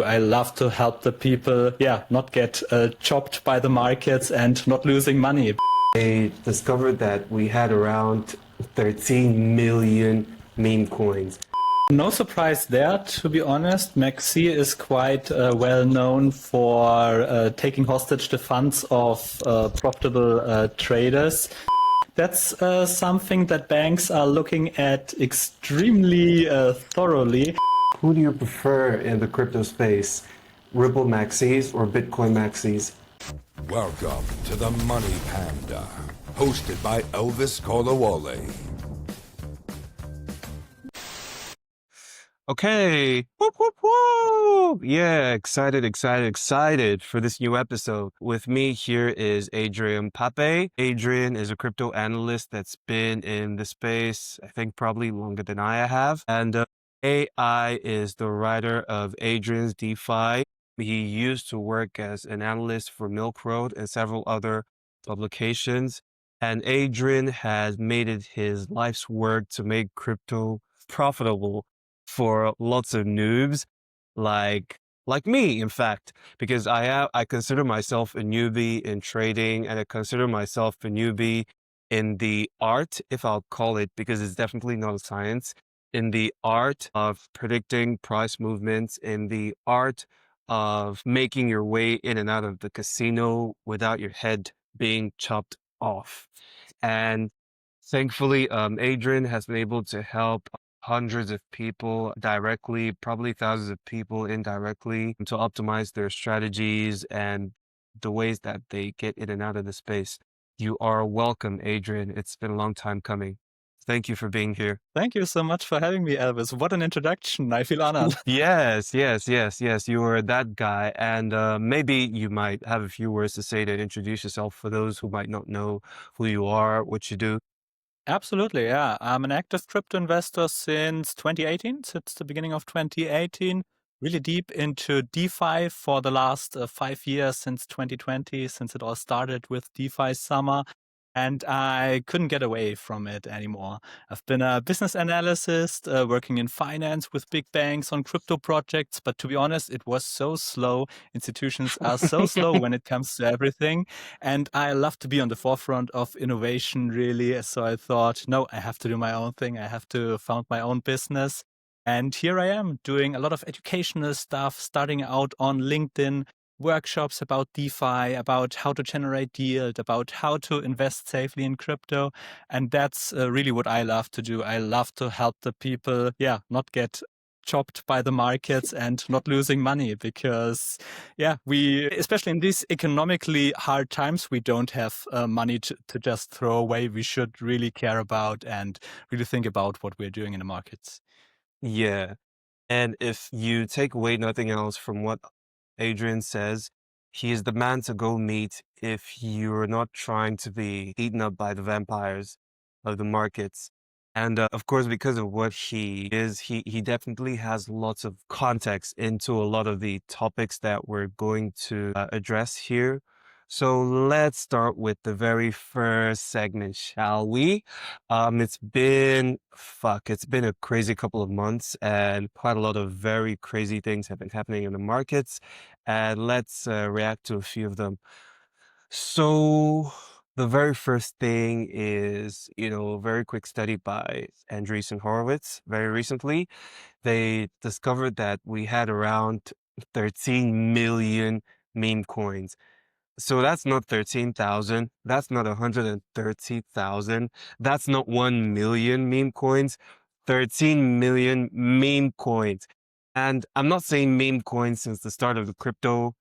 do. I love to help the people, not get chopped by the markets and not losing money. They discovered that we had around 13 million meme coins. No surprise there, to be honest. Maxi is quite well known for taking hostage the funds of profitable traders. That's something that banks are looking at extremely thoroughly. Who do you prefer in the crypto space? Ripple maxis or Bitcoin maxis? Welcome to the Money Panda, hosted by Elvis Kolawole. Okay. Whoop, whoop, whoop. Yeah, excited for this new episode. With me here is Adrian Pape. Adrian is a crypto analyst that's been in the space, I think probably longer than I have. And AI is the writer of Adrian's DeFi. He used to work as an analyst for Milk Road and several other publications. And Adrian has made it his life's work to make crypto profitable for lots of noobs like me, in fact, because I consider myself a newbie in trading, and I consider myself a newbie in the art, if I'll call it, because it's definitely not a science, in the art of predicting price movements, in the art of making your way in and out of the casino without your head being chopped off. And thankfully, Adrian has been able to help hundreds of people directly, probably thousands of people indirectly, to optimize their strategies and the ways that they get in and out of the space. You are welcome, Adrian. It's been a long time coming. Thank you for being here. Thank you so much for having me, Elvis. What an introduction. I feel honored. Yes. You are that guy. And maybe you might have a few words to say to introduce yourself for those who might not know who you are, what you do. Absolutely, yeah. I'm an active crypto investor since 2018, since the beginning of 2018. Really deep into DeFi for the last 5 years, since 2020, since it all started with DeFi summer. And I couldn't get away from it anymore. I've been a business analyst, working in finance with big banks on crypto projects. But to be honest, it was so slow. Institutions are so slow when it comes to everything. And I love to be on the forefront of innovation, really. So I thought, no, I have to do my own thing. I have to found my own business. And here I am doing a lot of educational stuff, starting out on LinkedIn, workshops about DeFi, about how to generate yield, about how to invest safely in crypto. And that's really what I love to do. I love to help the people, not get chopped by the markets and not losing money, because we, especially in these economically hard times, we don't have money to just throw away. We should really care about and really think about what we're doing in the markets. Yeah. And if you take away nothing else from what Adrian says, he is the man to go meet if you're not trying to be eaten up by the vampires of the markets. And of course, because of what he is, he definitely has lots of context into a lot of the topics that we're going to address here. So let's start with the very first segment, shall we? It's been a crazy couple of months, and quite a lot of very crazy things have been happening in the markets. And let's react to a few of them. So the very first thing is, a very quick study by Andreessen Horowitz very recently. They discovered that we had around 13 million meme coins. So that's not 13,000. That's not 130,000. That's not 1 million meme coins. 13 million meme coins. And I'm not saying meme coins since the start of the crypto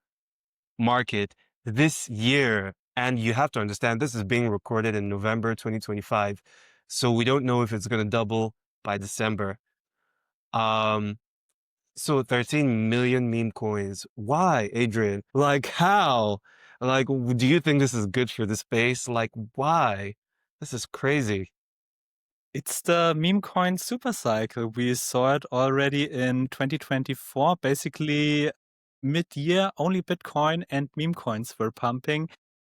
market this year. And you have to understand, this is being recorded in November 2025. So we don't know if it's going to double by December. So 13 million meme coins. Why, Adrian? Like, how? Like, do you think this is good for the space? Like, why? This is crazy. It's the meme coin supercycle. We saw it already in 2024. Basically, mid-year, only Bitcoin and meme coins were pumping.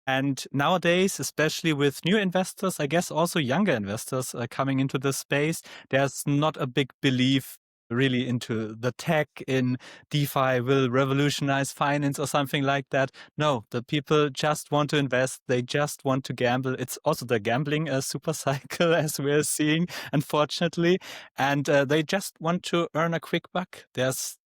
And nowadays, especially with new investors, I guess also younger investors coming into the space, there's not a big belief really into the tech in DeFi will revolutionize finance or something like that. No, the people just want to invest. They just want to gamble. It's also the gambling super cycle, as we're seeing, unfortunately. And they just want to earn a quick buck. There's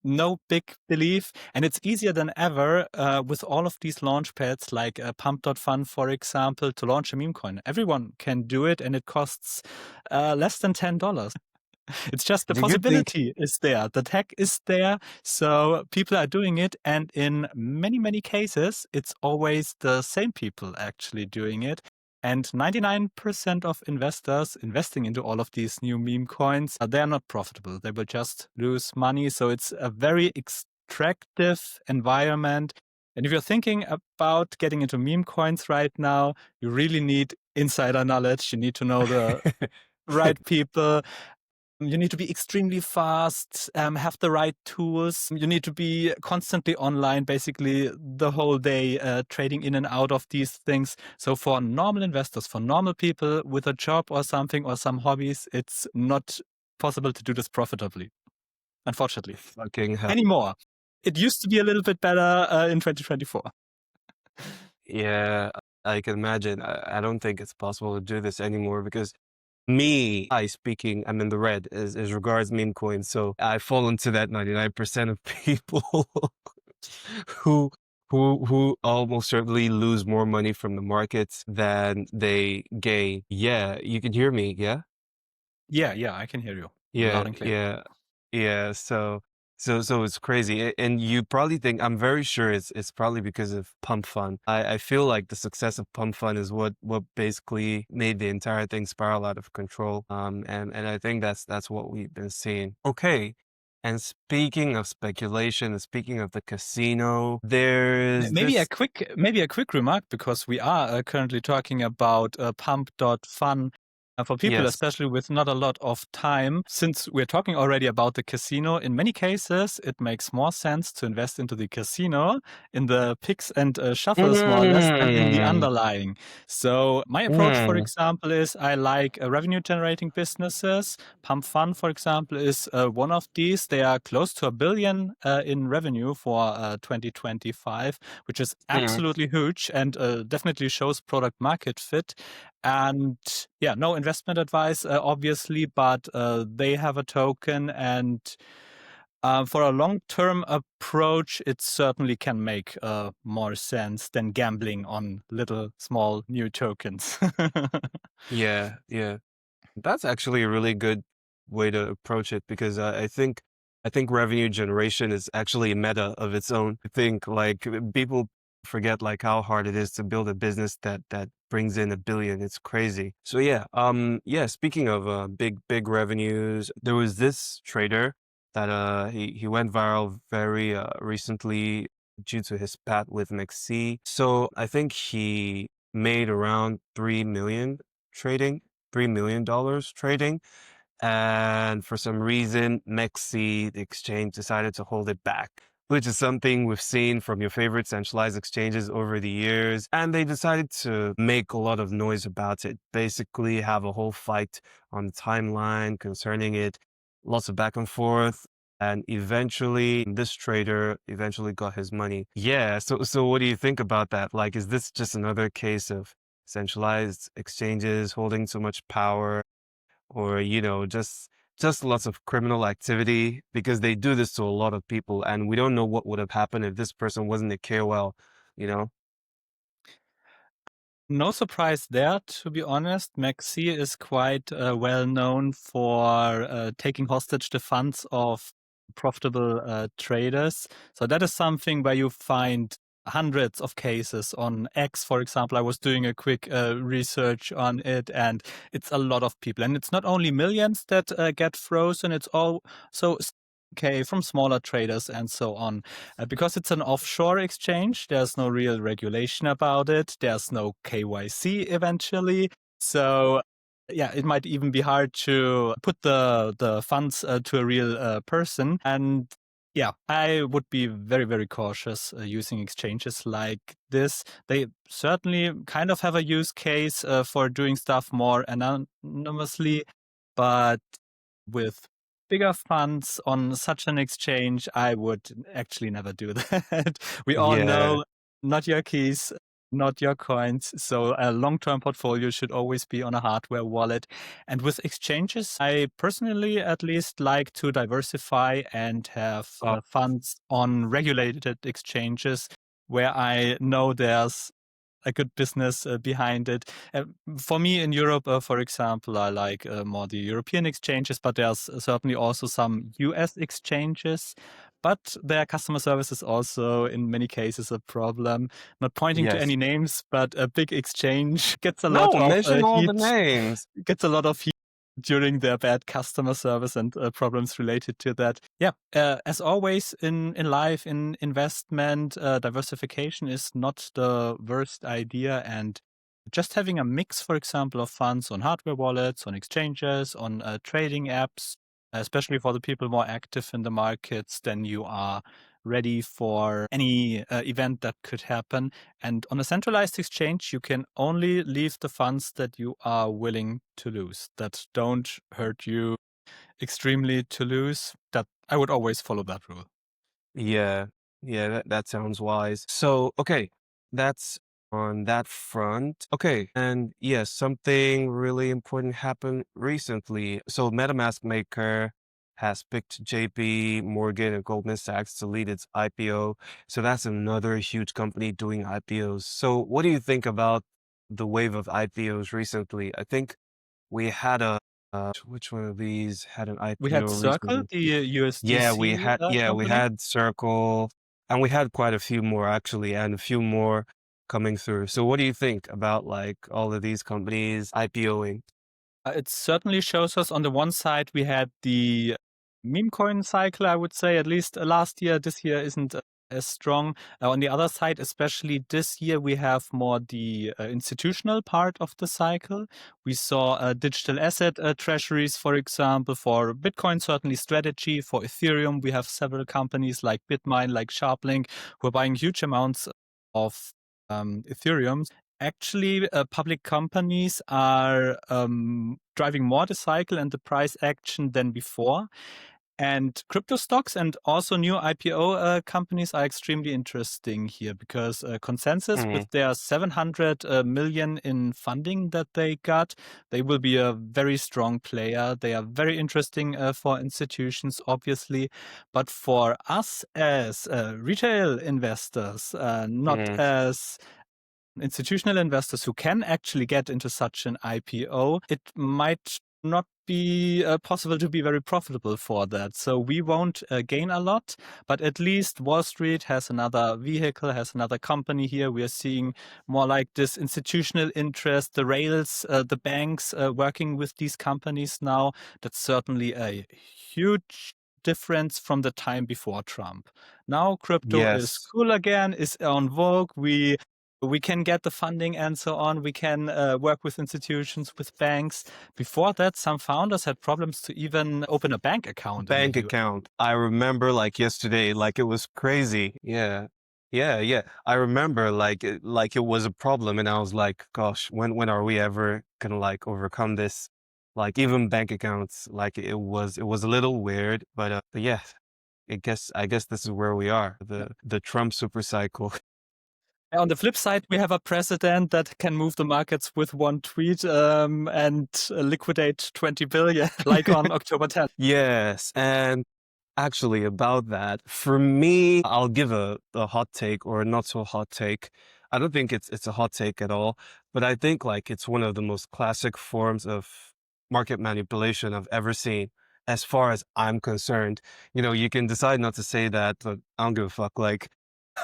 no big belief, and it's easier than ever with all of these launch pads like Pump.fun, for example, to launch a meme coin. Everyone can do it, and it costs less than $10. It's just the Do you think possibility is there. The tech is there. So people are doing it. And in many, many cases, it's always the same people actually doing it. And 99% of investors investing into all of these new meme coins, they're not profitable. They will just lose money. So it's a very extractive environment. And if you're thinking about getting into meme coins right now, you really need insider knowledge. You need to know the right people. You need to be extremely fast, have the right tools. You need to be constantly online, basically the whole day, trading in and out of these things. So for normal investors, for normal people with a job or something or some hobbies, it's not possible to do this profitably, unfortunately, fucking hell? anymore. It used to be a little bit better in 2024. Yeah, I can imagine. I don't think it's possible to do this anymore because I'm in the red as regards meme coins. So I fall into that 99% of people who almost certainly lose more money from the markets than they gain. Yeah, you can hear me, yeah? Yeah, I can hear you Yeah, loud and clear. yeah. So it's crazy. And you probably think, I'm very sure it's probably because of Pump Fund. I feel like the success of Pump Fund is what basically made the entire thing spiral out of control. And I think that's what we've been seeing. Okay. And speaking of speculation and speaking of the casino, there's Maybe a this. quick remark, because we are currently talking about Pump.fun. For people, Yes. especially with not a lot of time, since we're talking already about the casino, in many cases, it makes more sense to invest into the casino in the picks and shuffles more or less than in the Mm, underlying. So my approach, for mm, example, is I like revenue generating businesses. Pump Fun, for example, is one of these. They are close to $1 billion in revenue for 2025, which is mm. absolutely huge and definitely shows product market fit. And yeah, no investment advice, obviously, but they have a token. And for a long-term approach, it certainly can make more sense than gambling on little, small, new tokens. Yeah, yeah. That's actually a really good way to approach it because I think revenue generation is actually a meta of its own. I think like people forget like how hard it is to build a business that brings in $1 billion. It's crazy. So yeah. Speaking of big revenues, there was this trader that he went viral very recently due to his spat with McC. So I think he made around 3 million trading. $3 million trading. And for some reason, MEXC, the exchange, decided to hold it back, which is something we've seen from your favorite centralized exchanges over the years. And they decided to make a lot of noise about it, basically have a whole fight on the timeline concerning it, lots of back and forth. And eventually, this trader eventually got his money. Yeah. So what do you think about that? Like, is this just another case of centralized exchanges holding too much power, or just lots of criminal activity? Because they do this to a lot of people, and we don't know what would have happened if this person wasn't a KOL, you know? No surprise there, to be honest. McC is quite well known for taking hostage the funds of profitable traders. So that is something where you find hundreds of cases on X, for example. I was doing a quick research on it, and it's a lot of people. And it's not only millions that get frozen, it's also okay from smaller traders and so on. Because it's an offshore exchange, there's no real regulation about it. There's no KYC eventually. So yeah, it might even be hard to put the funds to a real person. And yeah, I would be very, very cautious using exchanges like this. They certainly kind of have a use case for doing stuff more anonymously, but with bigger funds on such an exchange, I would actually never do that. We all Yeah. know, not your keys, not your coins. So a long-term portfolio should always be on a hardware wallet. And with exchanges, I personally at least like to diversify and have funds on regulated exchanges where I know there's a good business behind it. For me in Europe, for example, I like more the European exchanges, but there's certainly also some US exchanges. But their customer service is also in many cases a problem. Not pointing to Yes. any names, but a big exchange gets a lot No, of mention all the heat. names. Gets a lot of heat during their bad customer service and problems related to that. Yeah, as always in life, in investment, diversification is not the worst idea. And just having a mix, for example, of funds on hardware wallets, on exchanges, on trading apps, especially for the people more active in the markets, then you are ready for any event that could happen. And on a centralized exchange, you can only leave the funds that you are willing to lose, that don't hurt you extremely to lose. That I would always follow that rule. Yeah, yeah, that sounds wise. So, okay, that's on that front. Okay, and yes, something really important happened recently. So, MetaMask Maker has picked JP Morgan and Goldman Sachs to lead its IPO. So, that's another huge company doing IPOs. So, what do you think about the wave of IPOs recently? I think we had which one of these had an We had IPO Circle, recently? the Yeah, USDC we company. had Circle, and we had quite a few more actually, and a few more coming through. So what do you think about like all of these companies IPOing? It certainly shows us on the one side, we had the meme coin cycle, I would say, at least last year. This year isn't as strong. On the other side, especially this year, we have more the institutional part of the cycle. We saw digital asset treasuries, for example, for Bitcoin, certainly strategy. For Ethereum, we have several companies like Bitmine, like Sharplink, who are buying huge amounts of Ethereum. Actually, public companies are driving more the cycle and the price action than before. And crypto stocks and also new IPO companies are extremely interesting here because Consensus, Mm, with their 700 million in funding that they got, they will be a very strong player. They are very interesting for institutions, obviously. But for us as retail investors, not mm, as institutional investors who can actually get into such an IPO, it might not be possible to be very profitable for that. So we won't gain a lot, but at least Wall Street has another vehicle, has another company here. We are seeing more like this institutional interest, the rails, the banks working with these companies now. That's certainly a huge difference from the time before Trump. Now crypto is yes. cool again, is on vogue. We can get the funding and so on. We can work with institutions, with banks. Before that, some founders had problems to even open a bank account in the Bank US. account. I remember like yesterday, like it was crazy. Yeah. Yeah, yeah. I remember like it was a problem and I was like, gosh, when are we ever gonna like overcome this? Like even bank accounts, like it was a little weird, but yeah, I guess this is where we are. The Trump super cycle. On the flip side, we have a president that can move the markets with one tweet and liquidate 20 billion, like on October 10th. Yes, and actually about that, for me, I'll give a hot take or a not so hot take. I don't think it's a hot take at all, but I think like it's one of the most classic forms of market manipulation I've ever seen, as far as I'm concerned. You know, you can decide not to say that, but I don't give a fuck. Like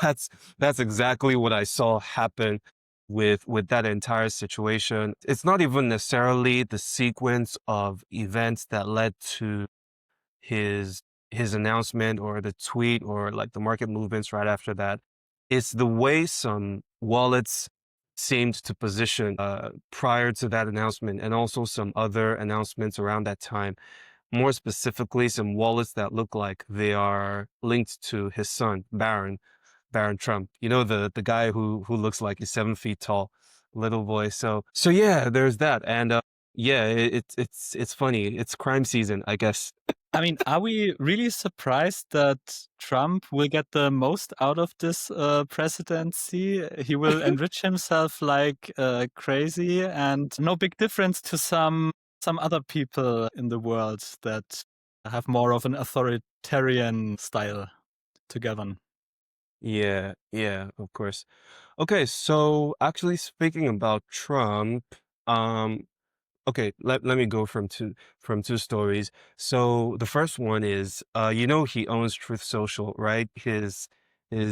that's that's exactly what I saw happen with that entire situation. It's not even necessarily the sequence of events that led to his his announcement or the tweet or like the market movements right after that. It's the way some wallets seemed to position prior to that announcement and also some other announcements around that time. More specifically, some wallets that look like they are linked to his son, Baron Trump. You know, the guy who looks like he's 7 feet tall, little boy. So yeah, there's that. And yeah, it's funny. It's crime season, I guess. I mean, are we really surprised that Trump will get the most out of this presidency? He will enrich himself like crazy, and no big difference to some other people in the world that have more of an authoritarian style to govern. Yeah, yeah, of course. Okay, so actually speaking about Trump, um, okay, let me go from two stories. So the first one is he owns Truth Social, right? His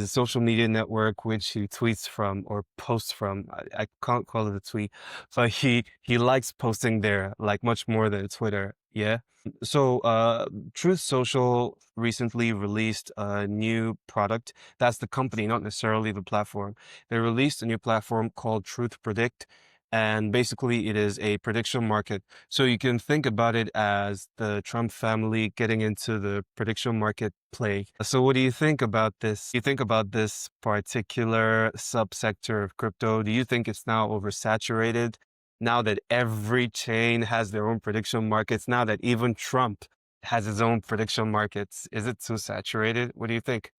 social media network, which he tweets from or posts from. I can't call it a tweet, but he likes posting there like much more than Twitter. Yeah. So Truth Social recently released a new product. That's the company, not necessarily the platform. They released a new platform called Truth Predict. And basically, it is a prediction market. So you can think about it as the Trump family getting into the prediction market play. So what do you think about this? Do you think about this particular subsector of crypto? Do you think it's now oversaturated? Now that every chain has their own prediction markets, now that even Trump has his own prediction markets, is it too saturated? What do you think?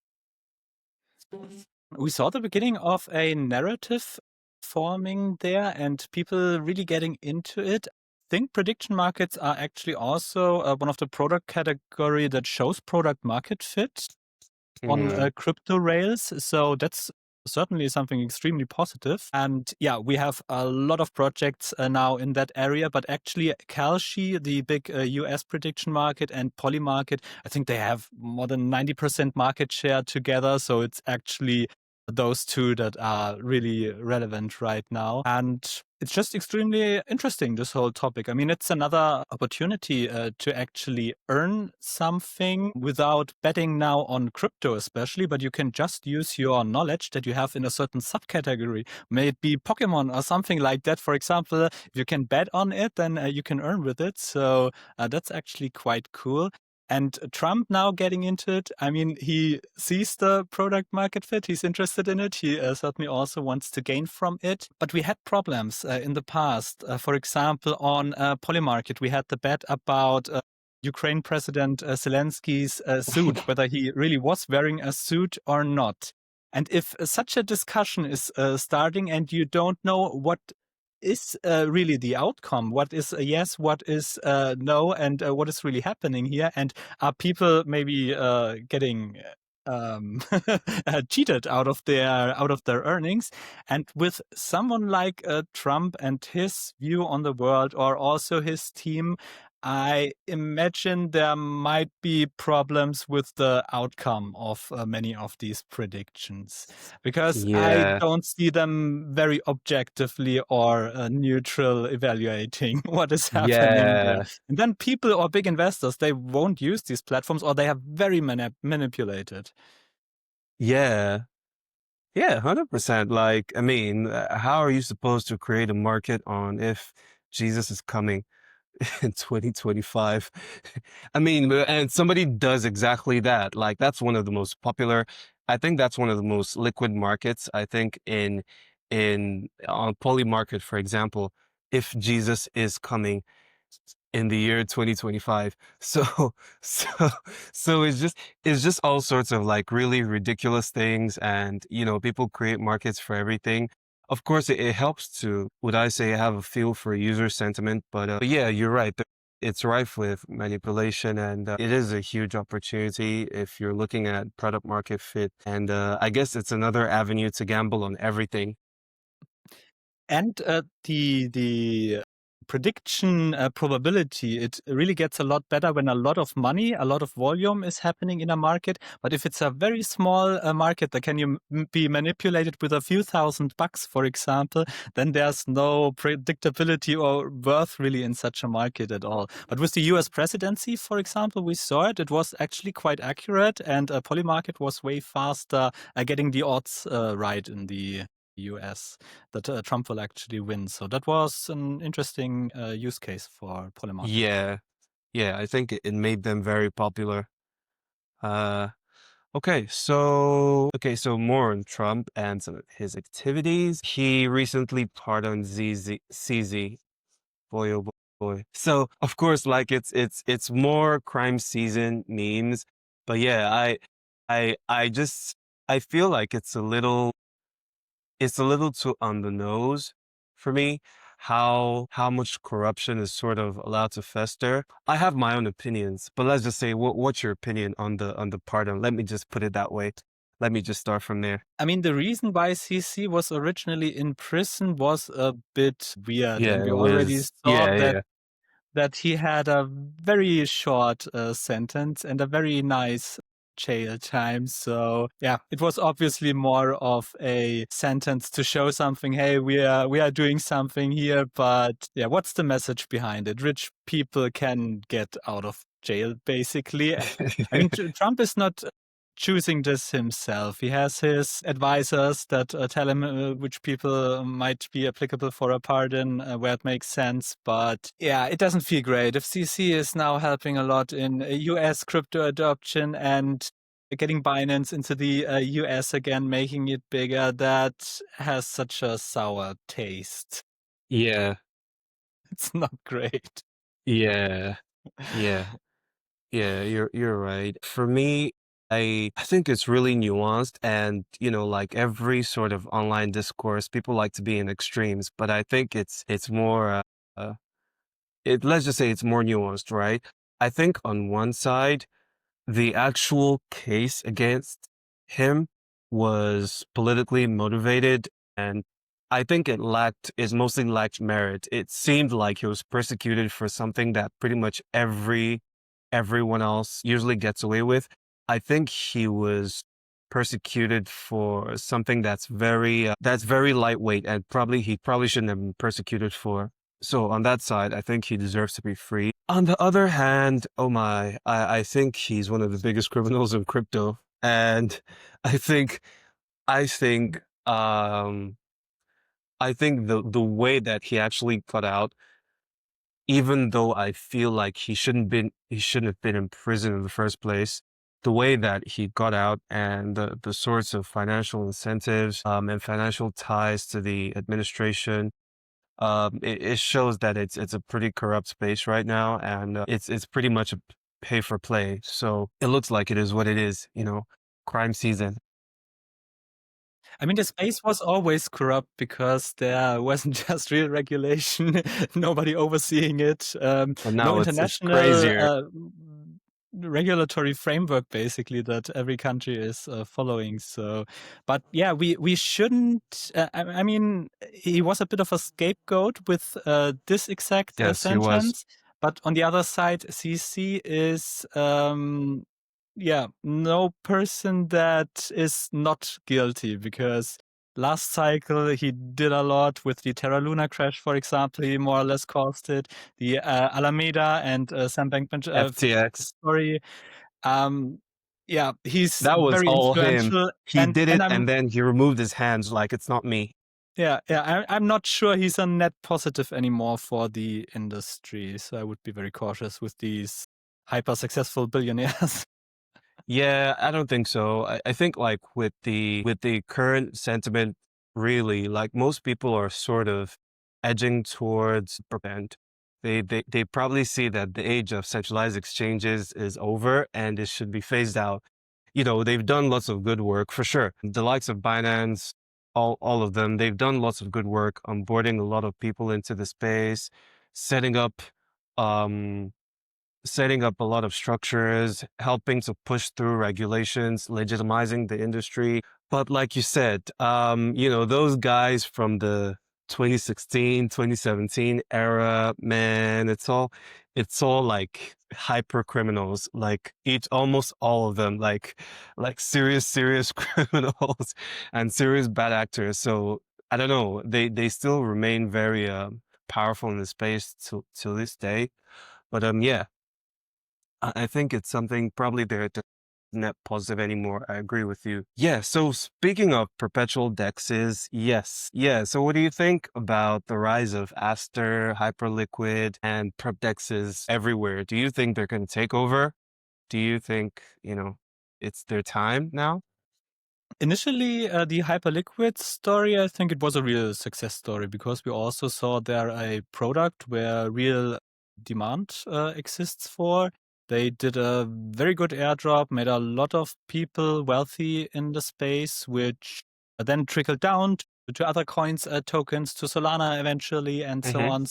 We saw the beginning of a narrative forming there and people really getting into it. I think prediction markets are actually also one of the product category that shows product market fit on Hmm. crypto rails. So that's certainly something extremely positive. And yeah, we have a lot of projects now in that area, but actually Kalshi, the big US prediction market, and Polymarket, I think they have more than 90% market share together. So it's actually those two that are really relevant right now. And it's just extremely interesting, this whole topic. I mean, it's another opportunity to actually earn something without betting now on crypto, especially, but you can just use your knowledge that you have in a certain subcategory. May it be Pokemon or something like that. For example, if you can bet on it, then you can earn with it. So that's actually quite cool. And Trump now getting into it, I mean, he sees the product market fit. He's interested in it. He certainly also wants to gain from it. But we had problems in the past. For example, on Polymarket, we had the bet about Ukraine President Zelensky's suit, whether he really was wearing a suit or not. And if such a discussion is starting and you don't know what is really the outcome, what is a yes, what is no, and what is really happening here, and are people maybe getting cheated out of their earnings? And with someone like Trump and his view on the world, or also his team, I imagine there might be problems with the outcome of many of these predictions, because I Yeah. don't see them very objectively or neutral evaluating what is happening there. Yeah. And then people or big investors, they won't use these platforms, or they are very manipulated. Yeah. Yeah, 100%. Like, I mean, how are you supposed to create a market on if Jesus is coming in 2025? I mean, and somebody does exactly that. Like, that's one of the most popular, I think that's one of the most liquid markets. I think in on Poly Market, for example, if Jesus is coming in the year 2025. So, so, so it's just all sorts of like really ridiculous things. And, people create markets for everything. Of course, it helps to, would I say, have a feel for user sentiment. But yeah, you're right. It's rife with manipulation, and it is a huge opportunity if you're looking at product market fit. And I guess it's another avenue to gamble on everything. And the prediction probability, it really gets a lot better when a lot of money, a lot of volume is happening in a market. But if it's a very small market that can be manipulated with a few $1,000, for example, then there's no predictability or worth really in such a market at all. But with the US presidency, for example, we saw it. It was actually quite accurate, and Polymarket was way faster getting the odds right in the US that Trump will actually win. So that was an interesting use case for Polymarket. Yeah. Yeah. I think it made them very popular. Uh, okay, so more on Trump and some of his activities. He recently pardoned CZ, Boyo. boy. So of course, like it's more crime season memes. But yeah, I feel like it's a little too on the nose for me how much corruption is sort of allowed to fester. I have my own opinions, but let's just say what's your opinion on the pardon? Let me just put it that way. Let me just start from there. I mean, the reason why CC was originally in prison was a bit weird, and Yeah, we it already was saw yeah, yeah. that he had a very short sentence and a very nice jail time. So yeah, it was obviously more of a sentence to show something. Hey, we are doing something here, but yeah, what's the message behind it? Rich people can get out of jail, basically. I mean, Trump is not choosing this himself. He has his advisors that tell him which people might be applicable for a pardon, where it makes sense. But yeah, it doesn't feel great. If CC is now helping a lot in US crypto adoption and getting Binance into the US again, making it bigger, that has such a sour taste. Yeah, It's not great. yeah, yeah. Yeah, you're right. For me, I think it's really nuanced and, like every sort of online discourse, people like to be in extremes, but I think it's more let's just say it's more nuanced, right? I think on one side, the actual case against him was politically motivated, and I think it mostly lacked merit. It seemed like he was persecuted for something that pretty much everyone else usually gets away with. I think he was persecuted for something that's very lightweight, and he probably shouldn't have been persecuted for. So on that side, I think he deserves to be free. On the other hand, oh my, I think he's one of the biggest criminals in crypto. And I think, I think, um, I think the way that he actually got out, even though I feel like he shouldn't have been in prison in the first place, the way that he got out and the sorts of financial incentives, and financial ties to the administration, it shows that it's a pretty corrupt space right now, and it's pretty much a pay for play. So it looks like it is what it is, crime season. I mean, the space was always corrupt because there wasn't just real regulation, nobody overseeing it, But no now it's international crazier. regulatory framework, basically, that every country is following. So, but yeah, we shouldn't. I mean, he was a bit of a scapegoat with this exact Yes, he was. sentence. But on the other side, CC is yeah, no person that is not guilty, because last cycle he did a lot with the Terra Luna crash, for example. He more or less caused it. The Alameda and Sam Bankman FTX. story. Um, yeah, he's That was very all him. influential, He did and it and then he removed his hands like it's not me. I'm not sure he's a net positive anymore for the industry. So I would be very cautious with these hyper successful billionaires. Yeah, I don't think so. I think like with the current sentiment, really, like most people are sort of edging towards percent. They probably see that the age of centralized exchanges is over and it should be phased out. They've done lots of good work for sure. The likes of Binance, all of them, they've done lots of good work onboarding a lot of people into the space, setting up um setting up a lot of structures, helping to push through regulations, legitimizing the industry. But like you said, those guys from the 2016, 2017 era, man, it's all like hyper criminals, like almost all of them, like serious criminals and serious bad actors. So I don't know, they still remain very powerful in the space till this day. But yeah, I think it's something probably they're net positive anymore. I agree with you. Yeah. So speaking of perpetual DEXs, yes. Yeah. So what do you think about the rise of Aster, Hyperliquid, and Prep DEXs everywhere? Do you think they're going to take over? Do you think, it's their time now? Initially, the Hyperliquid story, I think it was a real success story, because we also saw there a product where real demand exists for. They did a very good airdrop, made a lot of people wealthy in the space, which then trickled down to other coins, tokens, to Solana eventually, and so on.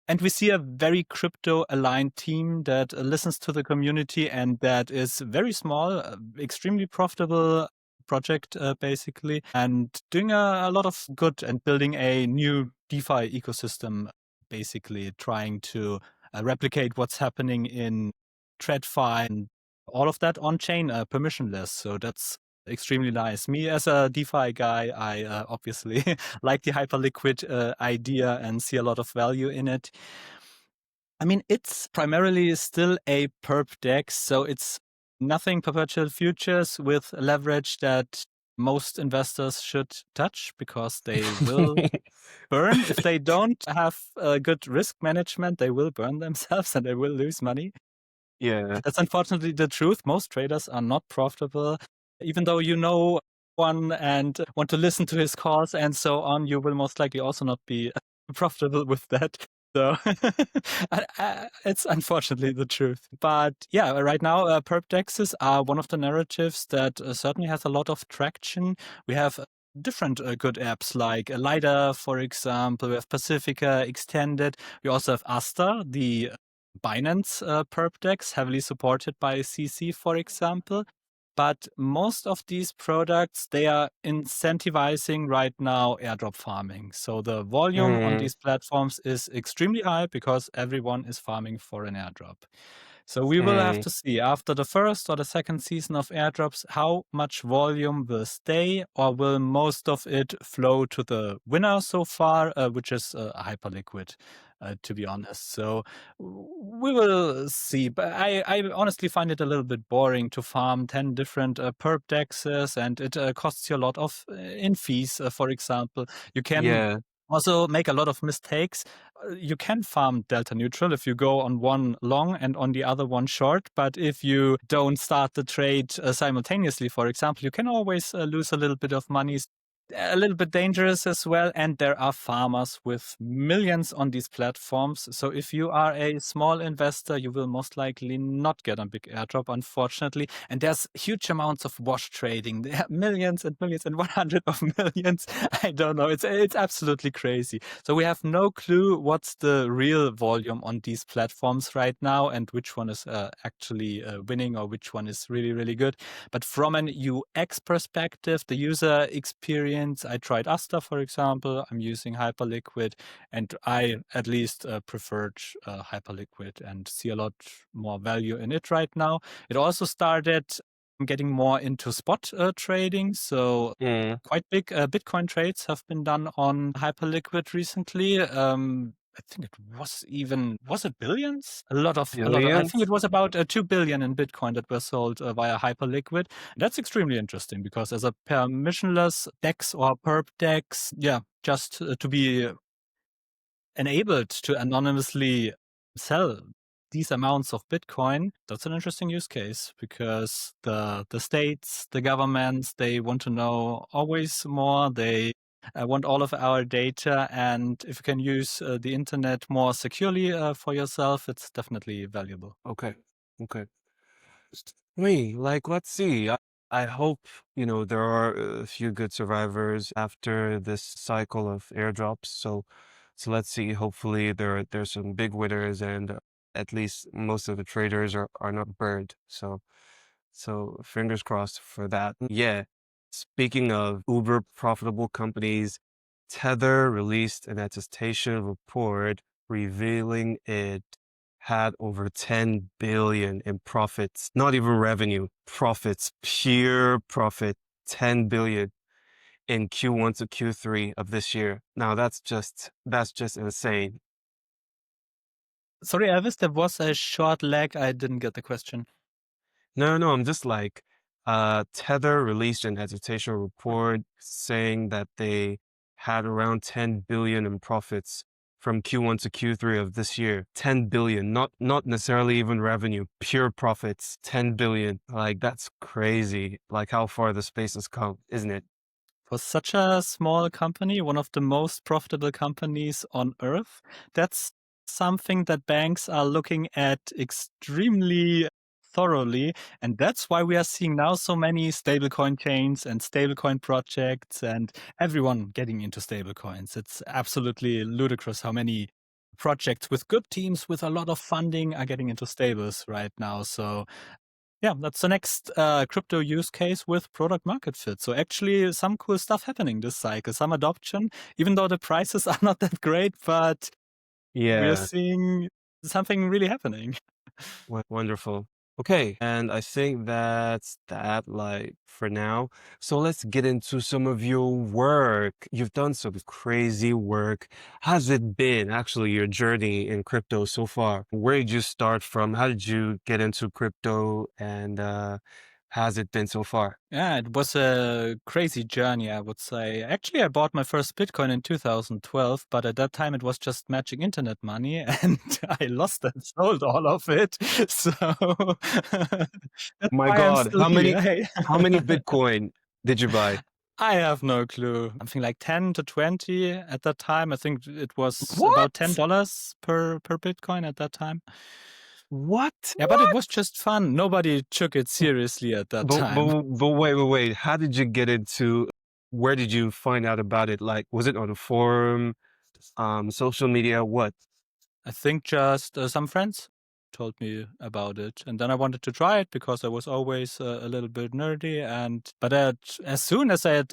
And we see a very crypto-aligned team that listens to the community and that is very small, extremely profitable project, basically, and doing a lot of good and building a new DeFi ecosystem, basically trying to replicate what's happening in TradFi and all of that on-chain, permissionless. So that's extremely nice. Me as a DeFi guy, I obviously like the hyperliquid idea and see a lot of value in it. I mean, it's primarily still a perp DEX, so it's nothing perpetual futures with leverage that most investors should touch because they will burn. If they don't have good risk management, they will burn themselves and they will lose money. Yeah. That's unfortunately the truth. Most traders are not profitable. Even though you know one and want to listen to his calls and so on, you will most likely also not be profitable with that. So it's unfortunately the truth. But yeah, right now, perp dexes are one of the narratives that certainly has a lot of traction. We have different good apps like LiDAR, for example. We have Pacifica Extended. We also have Asta, the Binance perp dex, heavily supported by CC, for example. But most of these products, they are incentivizing right now airdrop farming. So the volume on these platforms is extremely high because everyone is farming for an airdrop. So we will have to see after the first or the second season of airdrops how much volume will stay, or will most of it flow to the winner so far, which is Hyperliquid, to be honest. So we will see. But I honestly find it a little bit boring to farm 10 different perp dexes, and it costs you a lot of in fees, for example. You can Yeah. also make a lot of mistakes. You can farm delta neutral if you go on one long and on the other one short, but if you don't start the trade simultaneously, for example, you can always lose a little bit of money. A little bit dangerous as well, and there are farmers with millions on these platforms. So if you are a small investor, you will most likely not get a big airdrop, unfortunately. And there's huge amounts of wash trading. There are millions and millions and 100 of millions. I don't know. It's absolutely crazy. So we have no clue what's the real volume on these platforms right now and which one is actually winning or which one is really, really good. But from an UX perspective, the user experience, I tried Asta, for example. I'm using Hyperliquid, and I at least preferred Hyperliquid and see a lot more value in it right now. It also started getting more into spot trading. So quite big Bitcoin trades have been done on Hyperliquid recently. I think was it billions? A lot of. I Billions? think it was about 2 billion in Bitcoin that were sold via Hyperliquid. That's extremely interesting because as a permissionless DEX or perp DEX, yeah, just to be enabled to anonymously sell these amounts of Bitcoin, that's an interesting use case because the states, the governments, they want to know always more. They want all of our data, and if you can use the internet more securely for yourself, it's definitely valuable. Okay. Let's see. I hope, there are a few good survivors after this cycle of airdrops. So let's see. Hopefully there's some big winners, and at least most of the traders are not burned. So fingers crossed for that. Yeah. Speaking of uber profitable companies, Tether released an attestation report revealing it had over 10 billion in profits, not even revenue, profits, pure profit, 10 billion in Q1 to Q3 of this year. Now that's just insane. Sorry, Elvis, there was a short lag. I didn't get the question. No, I'm just like, Tether released an attestation report saying that they had around 10 billion in profits from Q1 to Q3 of this year. 10 billion, not necessarily even revenue, pure profits, 10 billion. Like, that's crazy. Like how far the space has come, isn't it? For such a small company, one of the most profitable companies on earth, that's something that banks are looking at extremely thoroughly. And that's why we are seeing now so many stablecoin chains and stablecoin projects and everyone getting into stablecoins. It's absolutely ludicrous how many projects with good teams with a lot of funding are getting into stables right now. So yeah, that's the next crypto use case with product market fit. So actually some cool stuff happening this cycle, some adoption, even though the prices are not that great, but we're Yeah, seeing something really happening. wonderful. Okay, and I think that's that, like, for now. So let's get into some of your work. You've done some crazy work. How's it been, actually, your journey in crypto so far? Where did you start from? How did you get into crypto? And how's it been so far? Yeah, it was a crazy journey, I would say. Actually, I bought my first Bitcoin in 2012, but at that time it was just matching internet money and I lost and sold all of it. So that's My why I'm God, still here. Hey. how many Bitcoin did you buy? I have no clue. Something like 10 to 20 at that time. I think it was about What? $10 per Bitcoin at that time. What? Yeah, but it was just fun. Nobody took it seriously at that time. But wait. How did you get into, where did you find out about it? Like, was it on a forum, social media, what? I think just some friends told me about it, and then I wanted to try it because I was always a little bit nerdy. But as soon as I had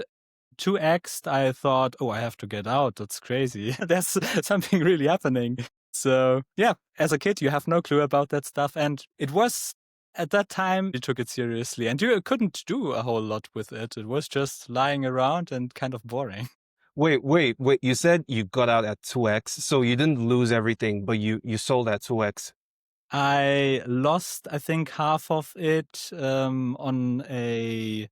2x, I thought, oh, I have to get out. That's crazy. There's something really happening. So yeah, as a kid, you have no clue about that stuff, and it was. At that time, you took it seriously, and you couldn't do a whole lot with it. It was just lying around and kind of boring. Wait. You said you got out at 2x, so you didn't lose everything, but you sold at 2x. I lost, I think, half of it on a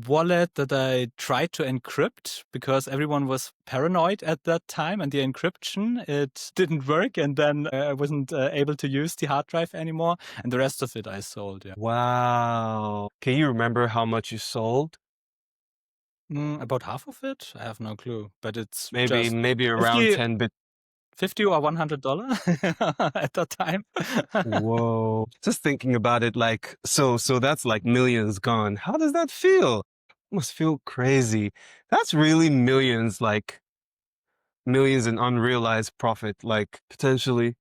wallet that I tried to encrypt because everyone was paranoid at that time, and the encryption, it didn't work, and then I wasn't able to use the hard drive anymore, and the rest of it I sold. Yeah, Wow. Can you remember how much you sold? about half of it. I have no clue, but it's Maybe just maybe around 50, 10 bit. $50 or $100 at that time. Whoa. Just thinking about it, like, so that's like millions gone. How does that feel? Must feel crazy. That's really millions, like millions in unrealized profit, like potentially.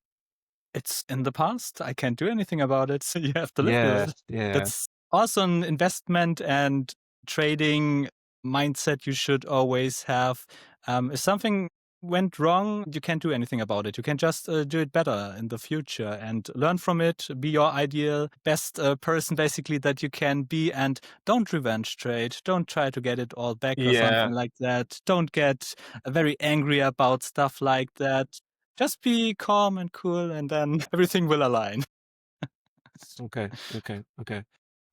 It's in the past. I can't do anything about it. So you have to live with Yeah, it. yeah. That's also an investment and trading mindset you should always have. If something went wrong, you can't do anything about it. You can just do it better in the future and learn from it. Be your ideal best person, basically, that you can be. And don't revenge trade. Don't try to get it all back or Yeah. something like that. Don't get very angry about stuff like that. Just be calm and cool, and then everything will align. Okay.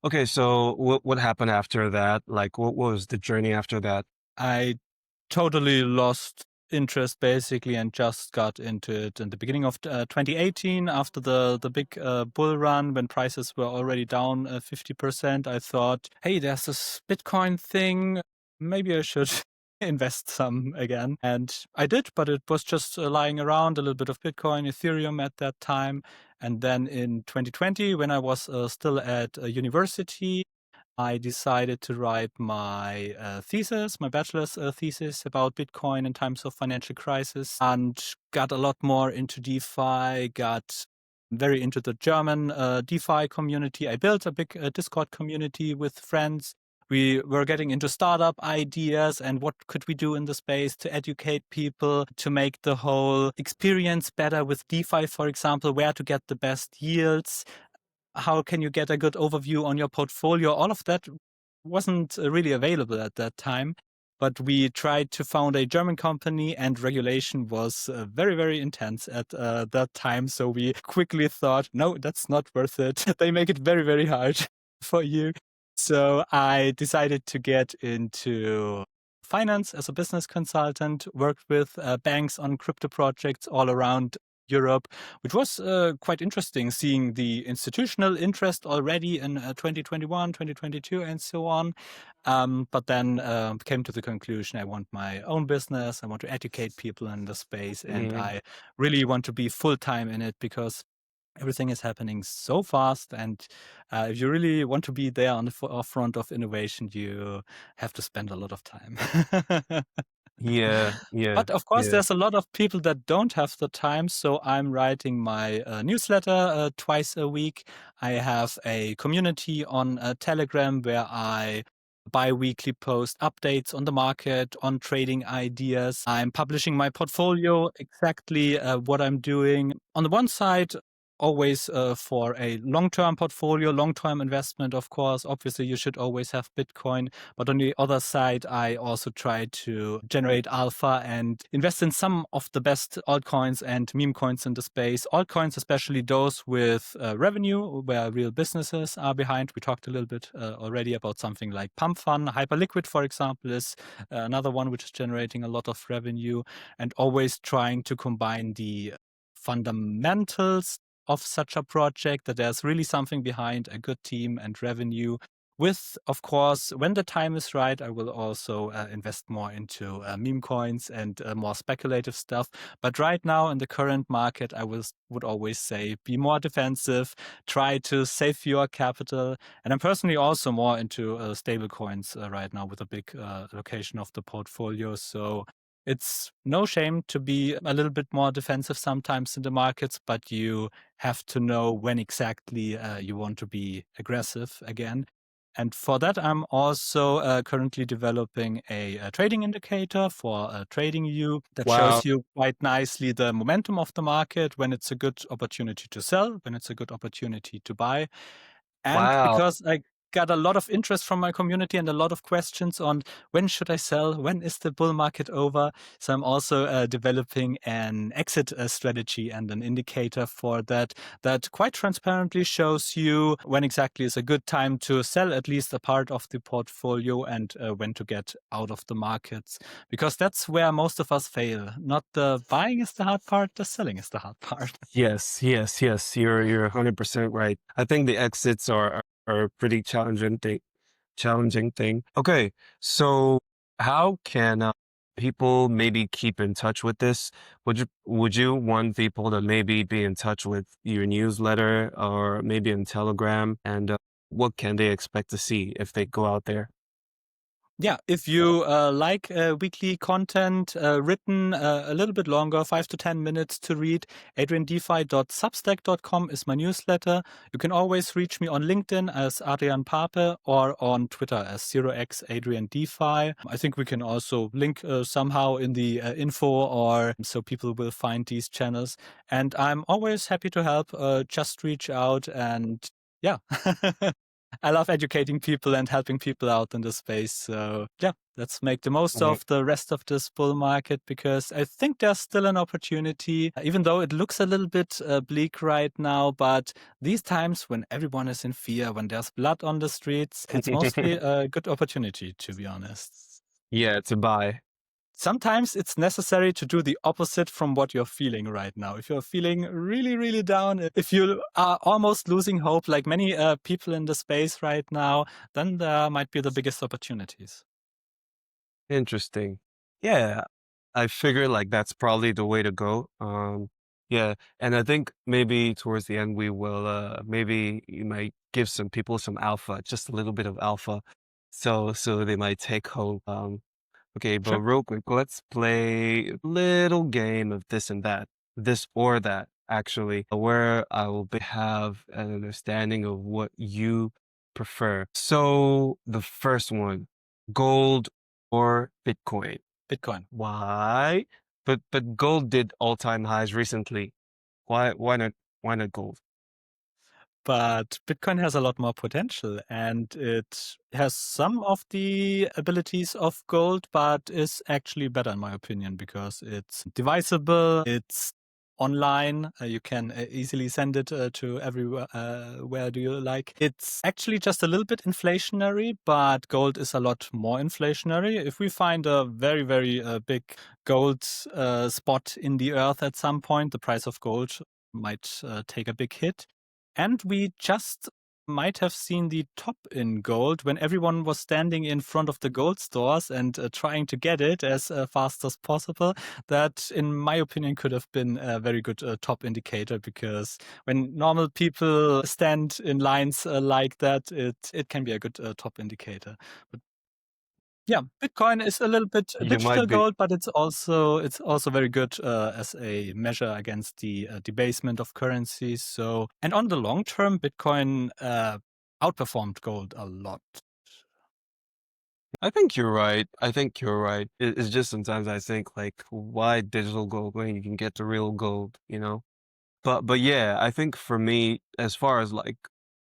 Okay, so what happened after that? Like, what was the journey after that? I totally lost interest basically and just got into it in the beginning of 2018 after the big bull run when prices were already down 50%. I thought, hey, there's this Bitcoin thing. Maybe I should invest some again. And I did, but it was just lying around, a little bit of Bitcoin, Ethereum at that time. And then in 2020, when I was still at university, I decided to write my thesis, my bachelor's thesis about Bitcoin in times of financial crisis, and got a lot more into DeFi, got very into the German DeFi community. I built a big Discord community with friends. We were getting into startup ideas and what could we do in the space to educate people, to make the whole experience better with DeFi, for example, where to get the best yields, how can you get a good overview on your portfolio? All of that wasn't really available at that time. But we tried to found a German company, and regulation was very, very intense at that time. So we quickly thought, no, that's not worth it. They make it very, very hard for you. So I decided to get into finance as a business consultant, worked with banks on crypto projects all around Europe, which was quite interesting, seeing the institutional interest already in 2021, 2022, and so on. But then came to the conclusion I want my own business. I want to educate people in the space, and I really want to be full-time in it because everything is happening so fast. And if you really want to be there on the forefront of innovation, you have to spend a lot of time. Yeah, yeah, But of course, yeah. there's a lot of people that don't have the time. So I'm writing my newsletter twice a week. I have a community on Telegram where I bi-weekly post updates on the market, on trading ideas. I'm publishing my portfolio, exactly what I'm doing. On the one side, always for a long-term portfolio, long-term investment, of course. Obviously, you should always have Bitcoin. But on the other side, I also try to generate alpha and invest in some of the best altcoins and meme coins in the space. Altcoins, especially those with revenue, where real businesses are behind. We talked a little bit already about something like Pump Fun. Hyperliquid, for example, is another one which is generating a lot of revenue, and always trying to combine the fundamentals of such a project, that there's really something behind, a good team and revenue. With, of course, when the time is right, I will also invest more into meme coins and more speculative stuff. But right now in the current market, I would always say be more defensive, try to save your capital. And I'm personally also more into stablecoins right now, with a big allocation of the portfolio. So it's no shame to be a little bit more defensive sometimes in the markets, but you have to know when exactly you want to be aggressive again. And for that, I'm also currently developing a trading indicator for TradingView that Wow. shows you quite nicely the momentum of the market, when it's a good opportunity to sell, when it's a good opportunity to buy. And Wow. because I got a lot of interest from my community and a lot of questions on when should I sell, when is the bull market over. So I'm also developing an exit strategy and an indicator for that, that quite transparently shows you when exactly is a good time to sell at least a part of the portfolio, and when to get out of the markets. Because that's where most of us fail. Not the buying is the hard part, the selling is the hard part. Yes, yes, yes. You're 100% right. I think the exits are a pretty challenging thing. Okay, so how can people maybe keep in touch with this? Would you want people to maybe be in touch with your newsletter or maybe in Telegram? And what can they expect to see if they go out there? Yeah, if you like weekly content written a little bit longer, 5 to 10 minutes to read, adriandefi.substack.com is my newsletter. You can always reach me on LinkedIn as Adrian Pape, or on Twitter as 0xAdrianDefi. I think we can also link somehow in the info, or so people will find these channels. And I'm always happy to help. Just reach out, and yeah. I love educating people and helping people out in the space. So yeah, let's make the most of the rest of this bull market, because I think there's still an opportunity, even though it looks a little bit bleak right now. But these times when everyone is in fear, when there's blood on the streets, it's mostly a good opportunity, to be honest. Yeah, to buy. Sometimes it's necessary to do the opposite from what you're feeling right now. If you're feeling really, really down, if you are almost losing hope, like many people in the space right now, then there might be the biggest opportunities. Interesting. Yeah, I figure like that's probably the way to go. Yeah, and I think maybe towards the end we will maybe you might give some people some alpha, just a little bit of alpha, so they might take hope. Okay, but Sure. real quick, let's play a little game of this and that, this or that, actually, where I will have an understanding of what you prefer. So the first one, gold or Bitcoin? Bitcoin. Why? But gold did all-time highs recently. Why not gold? But Bitcoin has a lot more potential, and it has some of the abilities of gold, but is actually better in my opinion, because it's divisible, it's online. You can easily send it to everywhere where do you like. It's actually just a little bit inflationary, but gold is a lot more inflationary. If we find a very, very big gold spot in the earth at some point, the price of gold might take a big hit. And we just might have seen the top in gold when everyone was standing in front of the gold stores and trying to get it as fast as possible. That, in my opinion, could have been a very good top indicator, because when normal people stand in lines like that, it can be a good top indicator. But yeah, Bitcoin is a little bit You digital might be gold, but it's also very good as a measure against the debasement of currencies. So, and on the long term, Bitcoin outperformed gold a lot. I think you're right. I think you're right. It's just sometimes I think like, why digital gold when you can get the real gold, you know? But yeah, I think for me, as far as like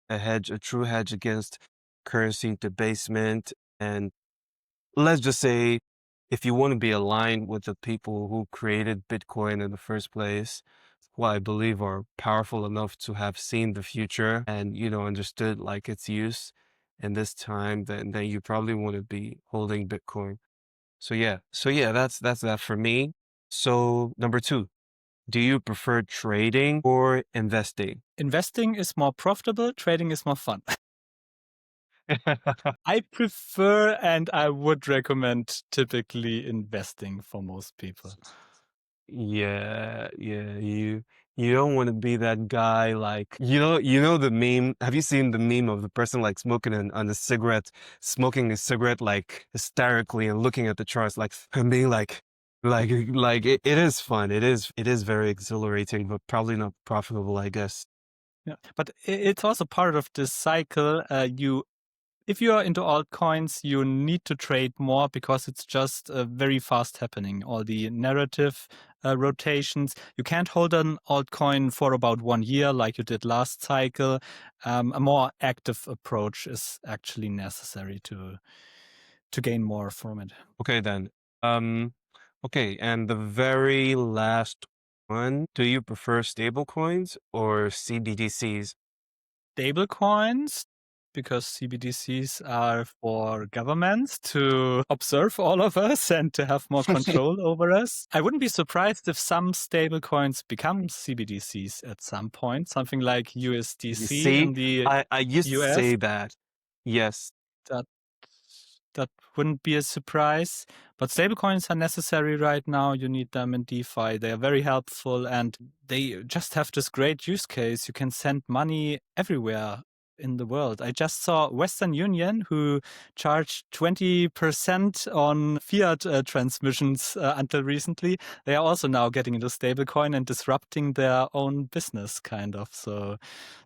a true hedge against currency debasement, and let's just say if you want to be aligned with the people who created Bitcoin in the first place, who I believe are powerful enough to have seen the future and, you know, understood like its use in this time, then you probably want to be holding Bitcoin. So yeah, that's that for me. So number 2, do you prefer trading or investing? Investing is more profitable, trading is more fun. I prefer and I would recommend typically investing for most people. Yeah, you don't want to be that guy like you know the meme. Have you seen the meme of the person like smoking a cigarette like hysterically and looking at the charts like and being like it is fun. It is very exhilarating, but probably not profitable, I guess. Yeah, but it's also part of this cycle. If you are into altcoins, you need to trade more because it's just very fast happening. All the narrative rotations. You can't hold an altcoin for about 1 year like you did last cycle. A more active approach is actually necessary to gain more from it. Okay then. Okay, and the very last one, do you prefer stablecoins or CBDCs? Stablecoins, because CBDCs are for governments to observe all of us and to have more control over us. I wouldn't be surprised if some stablecoins become CBDCs at some point, something like You USDC see, in the I used to US. say that. Yes. That that wouldn't be a surprise. But stablecoins are necessary right now. You need them in DeFi. They are very helpful and they just have this great use case. You can send money everywhere in the world. I just saw Western Union, who charged 20% on fiat transmissions until recently. They are also now getting into stablecoin and disrupting their own business, kind of. So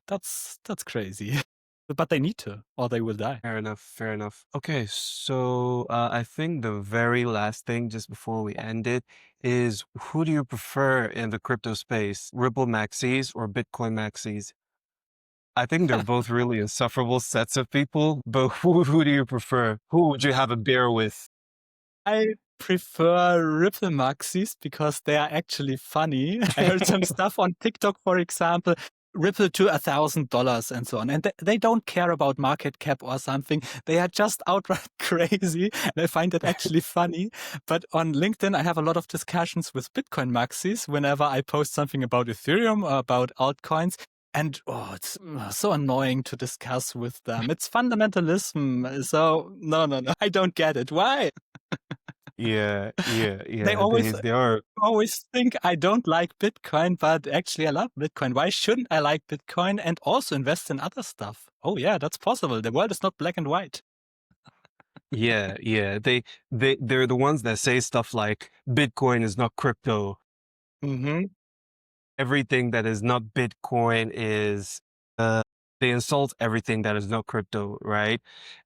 that's crazy. But they need to, or they will die. Fair enough. Fair enough. Okay, so I think the very last thing just before we end it is, who do you prefer in the crypto space, Ripple maxis or Bitcoin maxis? I think they're both really insufferable sets of people, but who do you prefer? Who would you have a beer with? I prefer Ripple Maxis because they are actually funny. I heard some stuff on TikTok, for example, Ripple to $1,000 and so on. And they don't care about market cap or something. They are just outright crazy. And I find it actually funny. But on LinkedIn, I have a lot of discussions with Bitcoin Maxis whenever I post something about Ethereum or about altcoins. And it's so annoying to discuss with them. It's fundamentalism. So no, I don't get it. Why? Yeah. They always They are. think I don't like Bitcoin, but actually I love Bitcoin. Why shouldn't I like Bitcoin and also invest in other stuff? Oh yeah, that's possible. The world is not black and white. Yeah. They're the ones that say stuff like Bitcoin is not crypto. Mm-hmm. Everything that is not Bitcoin is, they insult everything that is not crypto, right?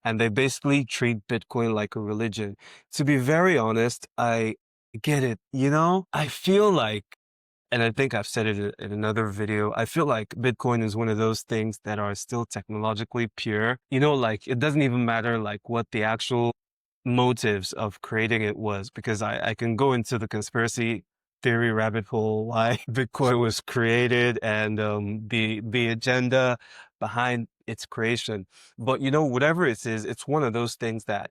And they basically treat Bitcoin like a religion. To be very honest, I get it. You know, I feel like, and I think I've said it in another video, I feel like Bitcoin is one of those things that are still technologically pure. You know, like it doesn't even matter like what the actual motives of creating it was, because I can go into the conspiracy theory rabbit hole why Bitcoin was created and the agenda behind its creation. But whatever it is, it's one of those things that,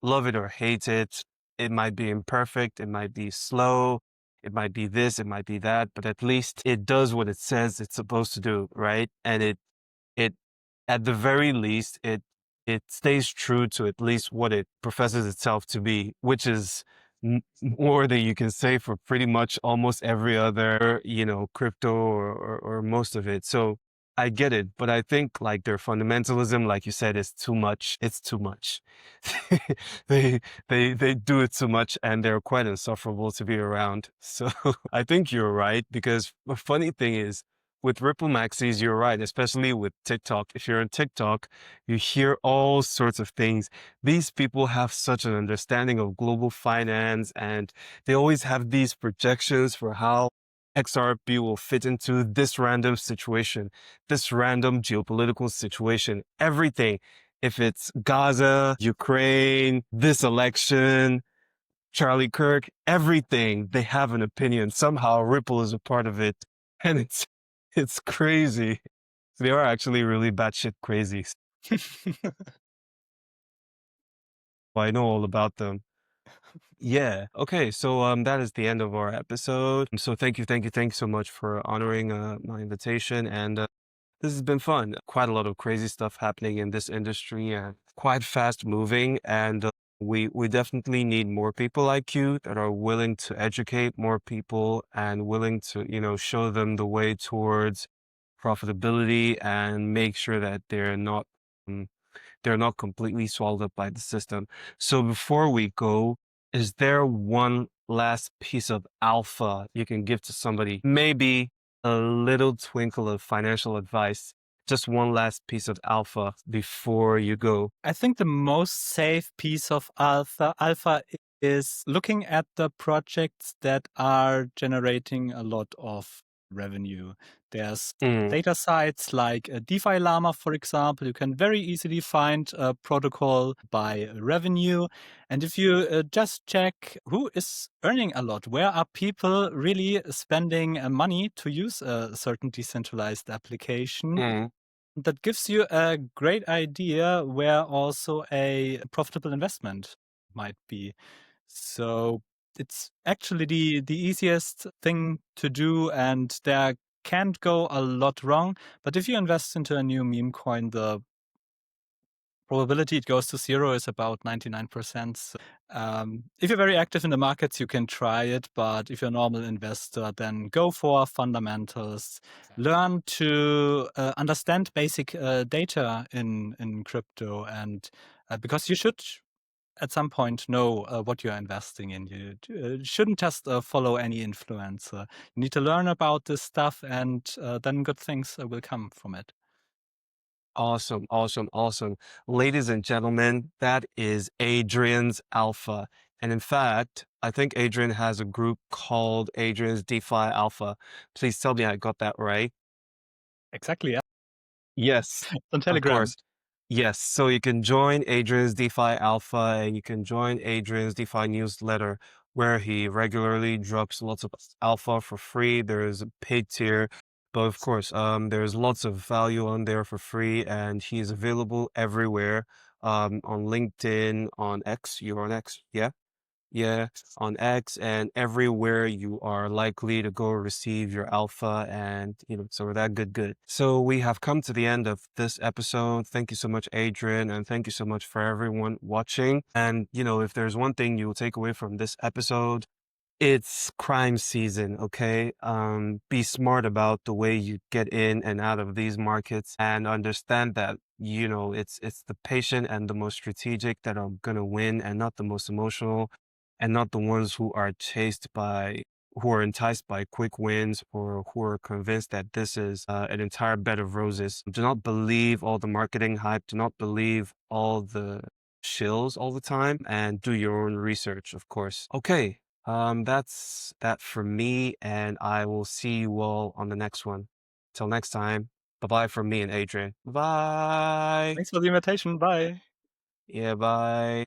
love it or hate it. It might be imperfect, it might be slow, it might be this, it might be that, but at least it does what it says it's supposed to do, right? And it at the very least, it stays true to at least what it professes itself to be, which is more than you can say for pretty much almost every other, crypto or most of it. So I get it, but I think like their fundamentalism, like you said, is too much. It's too much. they they do it too much, and they're quite insufferable to be around. So I think you're right, because the funny thing is, with Ripple Maxis, you're right, especially with TikTok. If you're on TikTok, you hear all sorts of things. These people have such an understanding of global finance, and they always have these projections for how XRP will fit into this random situation, this random geopolitical situation, everything. If it's Gaza, Ukraine, this election, Charlie Kirk, everything, they have an opinion. Somehow Ripple is a part of it. And it's crazy. They are actually really batshit crazy. I know all about them. Yeah. Okay. So that is the end of our episode. So thank you so much for honoring my invitation. And this has been fun. Quite a lot of crazy stuff happening in this industry, and quite fast moving. And we definitely need more people like you that are willing to educate more people and willing to, show them the way towards profitability and make sure that they're not completely swallowed up by the system. So before we go, is there one last piece of alpha you can give to somebody? Maybe a little twinkle of financial advice, just one last piece of alpha before you go. I think the most safe piece of alpha is looking at the projects that are generating a lot of revenue. There's data sites like DeFi Llama, for example. You can very easily find a protocol by revenue. And if you just check who is earning a lot, where are people really spending money to use a certain decentralized application, that gives you a great idea where also a profitable investment might be. So it's actually the easiest thing to do, and there can't go a lot wrong. But if you invest into a new meme coin, the probability it goes to zero is about 99%. So, if you're very active in the markets, you can try it. But if you're a normal investor, then go for fundamentals. Learn to understand basic data in crypto, and because you should at some point know what you're investing in. You shouldn't just follow any influencer. You need to learn about this stuff, and then good things will come from it. Awesome, awesome, awesome. Ladies and gentlemen, that is Adrian's Alpha. And in fact, I think Adrian has a group called Adrian's DeFi Alpha. Please tell me I got that right. Exactly. Yeah. Yes, On of Telegram. course. Yes, so you can join Adrian's DeFi Alpha, and you can join Adrian's DeFi newsletter, where he regularly drops lots of alpha for free. There's a paid tier, but of course, there's lots of value on there for free, and he is available everywhere. On LinkedIn, on X. You're on X, yeah? Yeah, on X, and everywhere you are likely to go receive your alpha, and so we're that good. So we have come to the end of this episode. Thank you so much, Adrian, and thank you so much for everyone watching. And if there's one thing you will take away from this episode, it's crime season, okay? Be smart about the way you get in and out of these markets, and understand that, it's the patient and the most strategic that are gonna win, and not the most emotional, and not the ones who are who are enticed by quick wins, or who are convinced that this is an entire bed of roses. Do not believe all the marketing hype. Do not believe all the shills all the time, and do your own research, of course. Okay. That's that for me, and I will see you all on the next one. Till next time, bye-bye from me and Adrian. Bye. Thanks for the invitation. Bye. Yeah, bye.